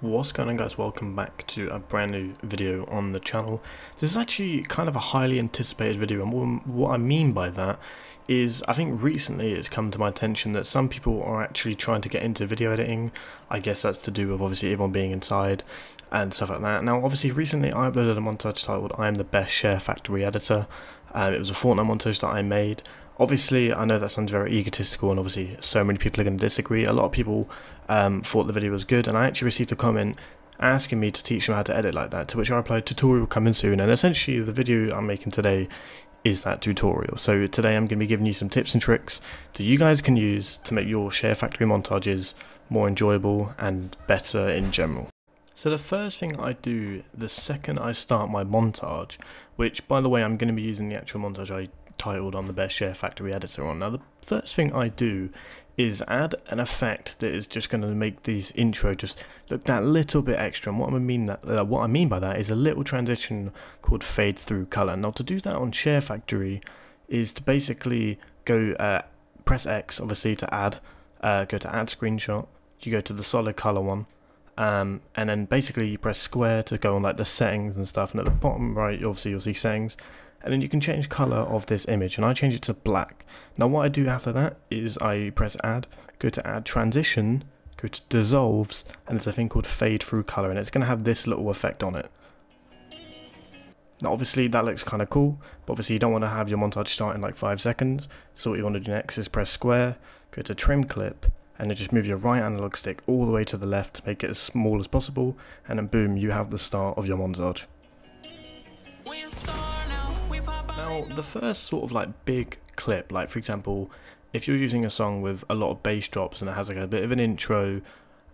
What's going on, guys? Welcome back to a brand new video on the channel. This is actually kind of a highly anticipated video, and what I mean by that is I think recently it's come to my attention that some people are actually trying to get into video editing. I guess that's to do with obviously everyone being inside and stuff like that. Now obviously recently I uploaded a montage titled "I am the best Share Factory editor." It was a Fortnite montage that I made. Obviously, I know that sounds very egotistical, and obviously so many people are going to disagree. A lot of people thought the video was good, and I actually received a comment asking me to teach them how to edit like that, to which I replied, tutorial coming soon. And essentially the video I'm making today is that tutorial. So today I'm going to be giving you some tips and tricks that you guys can use to make your Share Factory montages more enjoyable and better in general. So the first thing I do the second I start my montage, which by the way I'm going to be using the actual montage I titled "On the Best Share Factory Editor" on. Now the first thing I do is add an effect that is just going to make these intro just look that little bit extra, and what I mean by that is a little transition called fade through color. Now to do that on Share Factory is to basically go press X obviously to add, go to add screenshot, you go to the solid color one, and then basically you press square to go on like the settings and stuff, and at the bottom right obviously you'll see settings, and then you can change color of this image, and I change it to black. Now what I do after that is I press add, go to add transition, go to dissolves, and there's a thing called fade through color, and it's going to have this little effect on it. Now obviously that looks kind of cool, but obviously you don't want to have your montage start in like 5 seconds, so what you want to do next is press square, go to trim clip, and then just move your right analog stick all the way to the left to make it as small as possible, and then boom, you have the start of your montage. Now the first sort of like big clip, like for example if you're using a song with a lot of bass drops and it has like a bit of an intro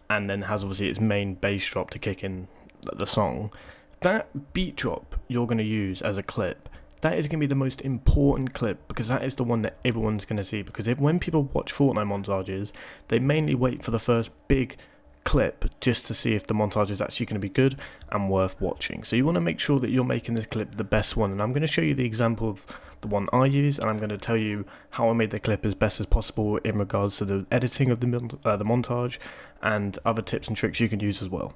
and then has obviously its main bass drop to kick in the song, that beat drop you're going to use as a clip, that is going to be the most important clip, because that is the one that everyone's going to see. Because when people watch Fortnite montages, they mainly wait for the first big clip just to see if the montage is actually going to be good and worth watching. So you want to make sure that you're making this clip the best one, and I'm going to show you the example of the one I use, and I'm going to tell you how I made the clip as best as possible in regards to the editing of the montage and other tips and tricks you can use as well.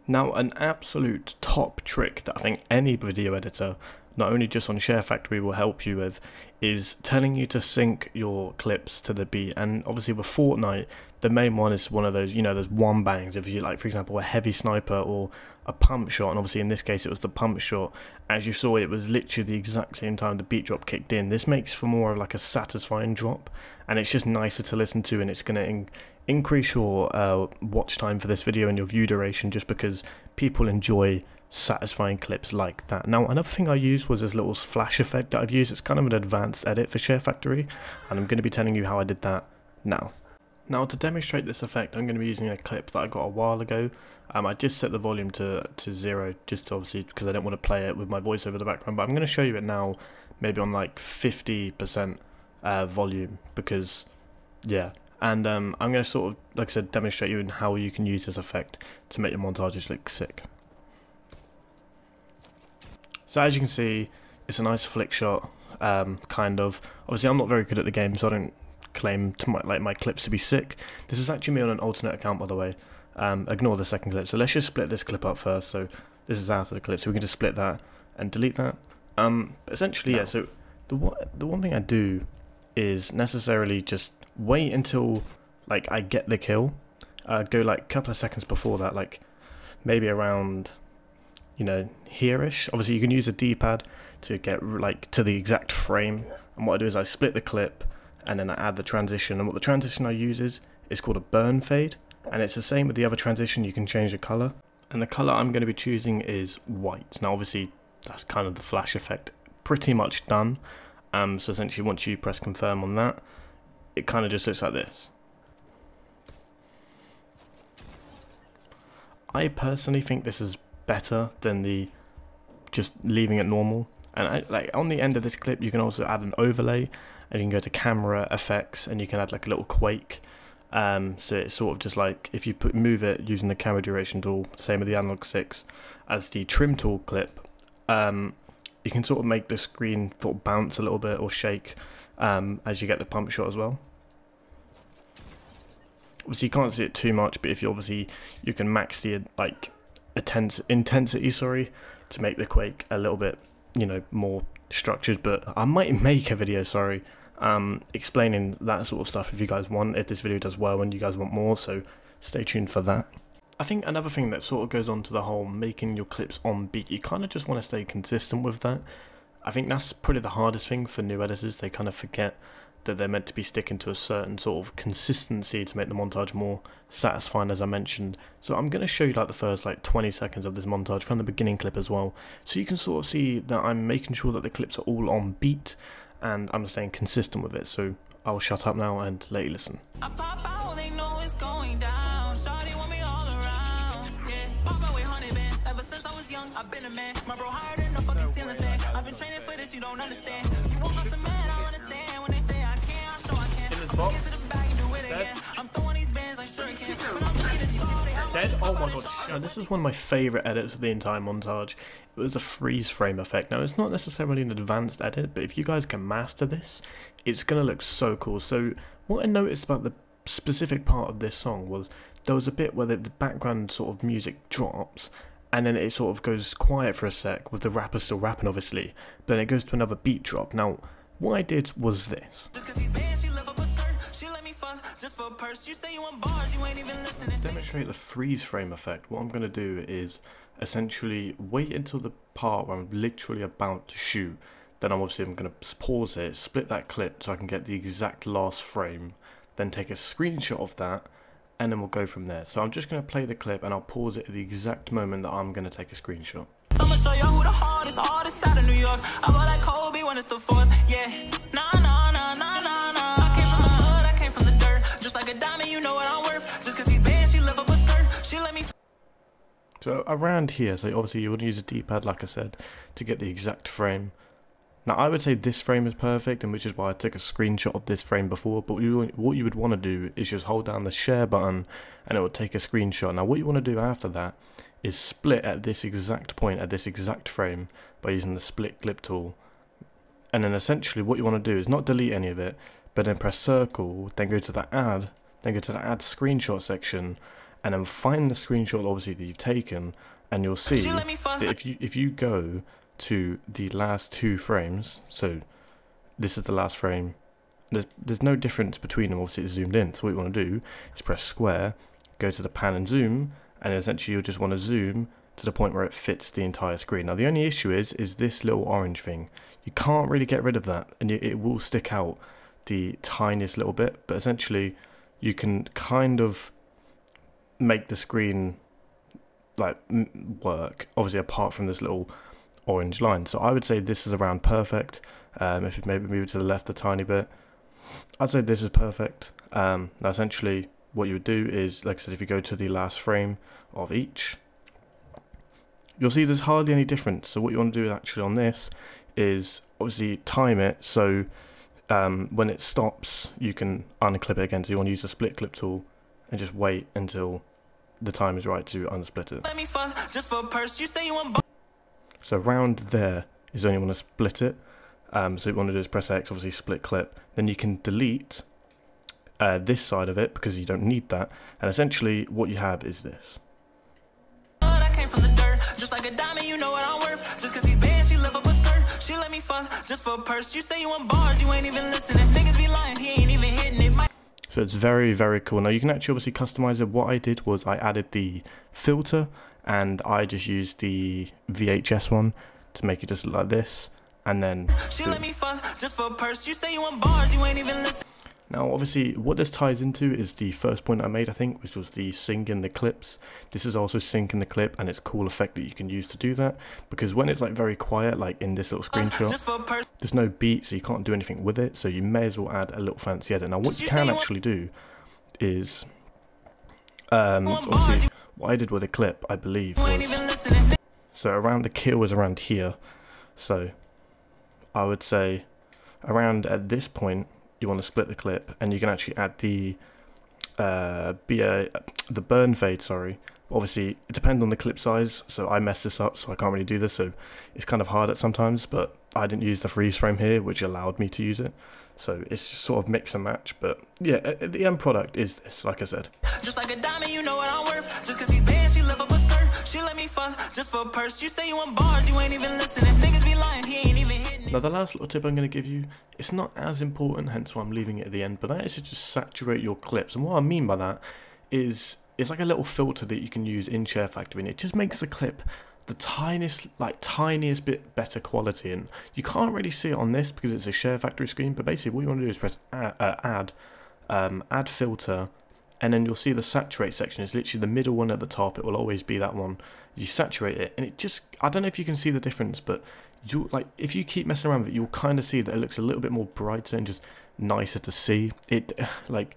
Now an absolute top trick that I think any video editor, not only just on Share Factory, will help you with is telling you to sync your clips to the beat. And obviously with Fortnite, the main one is one of those, you know, those one bangs. If you like, for example, a heavy sniper or a pump shot, and obviously in this case it was the pump shot, as you saw it was literally the exact same time the beat drop kicked in. This makes for more of like a satisfying drop, and it's just nicer to listen to, and it's going to increase your watch time for this video and your view duration, just because people enjoy satisfying clips like that. Now another thing I used was this little flash effect that I've used. It's kind of an advanced edit for Share Factory, and I'm going to be telling you how I did that now. Now to demonstrate this effect, I'm going to be using a clip that I got a while ago. I just set the volume to 0, just to obviously because I don't want to play it with my voice over the background, but I'm going to show you it now maybe on like 50% volume, because yeah. And I'm going to sort of, like I said, demonstrate you in how you can use this effect to make your montages look sick. So as you can see, it's a nice flick shot, kind of. Obviously I'm not very good at the game, so I don't claim to my clips to be sick. This is actually me on an alternate account, by the way. Ignore the second clip. So let's just split this clip up first. So this is out of the clip, so we can just split that and delete that. Essentially, yeah, so the one thing I do is necessarily just wait until like I get the kill, go like a couple of seconds before that, like maybe around, you know, here-ish. Obviously you can use a D-pad to get like to the exact frame, and what I do is I split the clip and then I add the transition, and what the transition I use is called a burn fade, and it's the same with the other transition. You can change the color, and the color I'm going to be choosing is white. Now obviously that's kind of the flash effect pretty much done. So essentially once you press confirm on that, it kind of just looks like this. I personally think this is better than the just leaving it normal. And like on the end of this clip you can also add an overlay, and you can go to camera effects and you can add like a little quake. So it's sort of just like if you move it using the camera duration tool, same with the analog sticks as the trim tool clip, you can sort of make the screen sort of bounce a little bit or shake as you get the pump shot as well. Obviously you can't see it too much, but if you you can max the like intensity, sorry, to make the quake a little bit, you know, more structured. But I might make a video, sorry, explaining that sort of stuff if you guys want, if this video does well and you guys want more, so stay tuned for that. I think another thing that sort of goes on to the whole making your clips on beat, you kind of just want to stay consistent with that. I think that's probably the hardest thing for new editors. They kind of forget that they're meant to be sticking to a certain sort of consistency to make the montage more satisfying, as I mentioned. So I'm going to show you like the first like 20 seconds of this montage from the beginning clip as well, so you can sort of see that I'm making sure that the clips are all on beat and I'm staying consistent with it. So I'll shut up now and let you listen. I pop out, they know it's going down. Shawty want me all around. Yeah, pop out with 100 bands. Ever since I was young, I've been a man. My bro higher than a fucking ceiling fan. I've been training for this, you don't understand. You want us a man, I understand. When they say I can't, I'll show I can. Get to the bag and do it again. I'm throwing these bands like sure can. When I'm looking at started, Dead? Oh my god. Now, this is one of my favourite edits of the entire montage. It was a freeze frame effect. Now, it's not necessarily an advanced edit, but if you guys can master this, it's going to look so cool. So what I noticed about the specific part of this song was there was a bit where the background sort of music drops and then it sort of goes quiet for a sec with the rapper still rapping, obviously, but then it goes to another beat drop. Now, what I did was this. To demonstrate the freeze frame effect, what I'm going to do is essentially wait until the part where I'm literally about to shoot. Then I'm going to pause it, split that clip so I can get the exact last frame, then take a screenshot of that, and then we'll go from there. So I'm just going to play the clip and I'll pause it at the exact moment that I'm going to take a screenshot. I'm gonna show you who the hardest artist out of New York. I'm like Kobe when it's the fourth, yeah. Nah. I came from the mud, I came from the dirt. Just like a diamond, you know what I'm worth. Just cause he's bad, she lift up a skirt. She let me. So around here, so obviously you would use a D-pad, like I said, to get the exact frame. Now I would say this frame is perfect, and which is why I took a screenshot of this frame before, but what you would want to do is just hold down the share button and it will take a screenshot. Now what you want to do after that is split at this exact point, at this exact frame, by using the split clip tool. And then essentially what you want to do is not delete any of it, but then press circle, then go to the add, screenshot section, and then find the screenshot obviously that you've taken, and you'll see that if you go to the last two frames, so this is the last frame, there's no difference between them, obviously it's zoomed in. So what you want to do is press square, go to the pan and zoom, and essentially you'll just want to zoom to the point where it fits the entire screen. Now the only issue is this little orange thing. You can't really get rid of that, and it will stick out the tiniest little bit, but essentially you can kind of make the screen like work, obviously apart from this little orange line. So I would say this is around perfect. If you maybe move it to the left a tiny bit, I'd say this is perfect. Now essentially what you would do is, like I said, if you go to the last frame of each, you'll see there's hardly any difference. So what you want to do actually on this is obviously time it, so when it stops you can unclip it again. So you want to use the split clip tool and just wait until the time is right to unsplit it. Let me fuck just for a purse. You say you want. So around there is when you want to split it. So what you want to do is press X, obviously split clip. Then you can delete this side of it because you don't need that. And essentially what you have is this. I came from the dirt, just like a diamond, you know what I'm worth. Just cause he's bad, she lift up a skirt. She let me fuck just for a purse. You say you want bars, you ain't even listening. Niggas be lying, he ain't even hitting it. So it's very, very cool. Now you can actually obviously customize it. What I did was I added the filter, and I just used the VHS one to make it just like this, and then she let me fuck just for a purse. You say you want bars, you ain't even listening. Now obviously what this ties into is the first point I made, I think, which was the syncing the clips. This is also syncing the clip, and it's a cool effect that you can use to do that, because when it's like very quiet, like in this little screenshot, there's no beat, so you can't do anything with it, so you may as well add a little fancy edit. Now what you can actually do is obviously what I did with the clip, I believe, was, so around the kill was around here, so I would say around at this point you want to split the clip, and you can actually add the the burn fade, sorry. Obviously, it depends on the clip size, so I messed this up, so I can't really do this, so it's kind of hard at sometimes, but I didn't use the freeze frame here, which allowed me to use it. So it's just sort of mix and match, but yeah, the end product is this, like I said. Just like a diamond, you know what I'm worth. Just cause he's bad, she lift up a skirt. She let me fuck just for a purse. You say you want bars, you ain't even listening. Niggas be lying, he ain't even hitting it. Now the last little tip I'm going to give you, it's not as important, hence why I'm leaving it at the end, but that is to just saturate your clips. And what I mean by that is, it's like a little filter that you can use in Share Factory, and it just makes the clip the tiniest bit better quality. And you can't really see it on this because it's a Share Factory screen, but basically what you want to do is press add filter, and then you'll see the saturate section is literally the middle one at the top. It will always be that one. You saturate it, and it just, I don't know if you can see the difference, but you, like, if you keep messing around with it, you'll kind of see that it looks a little bit more brighter and just nicer to see. It, like,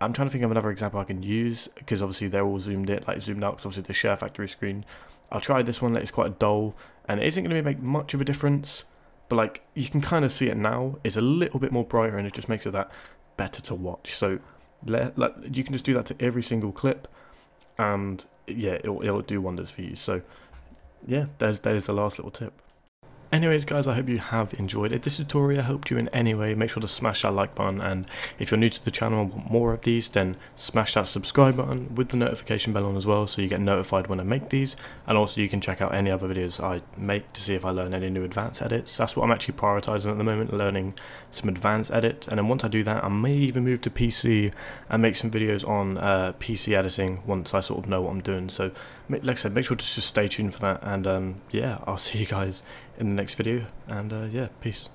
I'm trying to think of another example I can use, because obviously they're all zoomed out, because obviously the Share Factory screen. I'll try this one that is quite dull, and it isn't going to make much of a difference, but like, you can kind of see it now. It's a little bit more brighter, and it just makes it that better to watch. So you can just do that to every single clip, and yeah, it'll do wonders for you. So yeah, there's the last little tip. Anyways guys, I hope you have enjoyed it. If this tutorial helped you in any way, make sure to smash that like button, and if you're new to the channel and want more of these, then smash that subscribe button with the notification bell on as well, so you get notified when I make these. And also you can check out any other videos I make to see if I learn any new advanced edits. That's what I'm actually prioritizing at the moment, learning some advanced edits. And then once I do that, I may even move to PC and make some videos on PC editing once I sort of know what I'm doing. So like I said, make sure to just stay tuned for that, and yeah, I'll see you guys in the next video, and yeah, peace.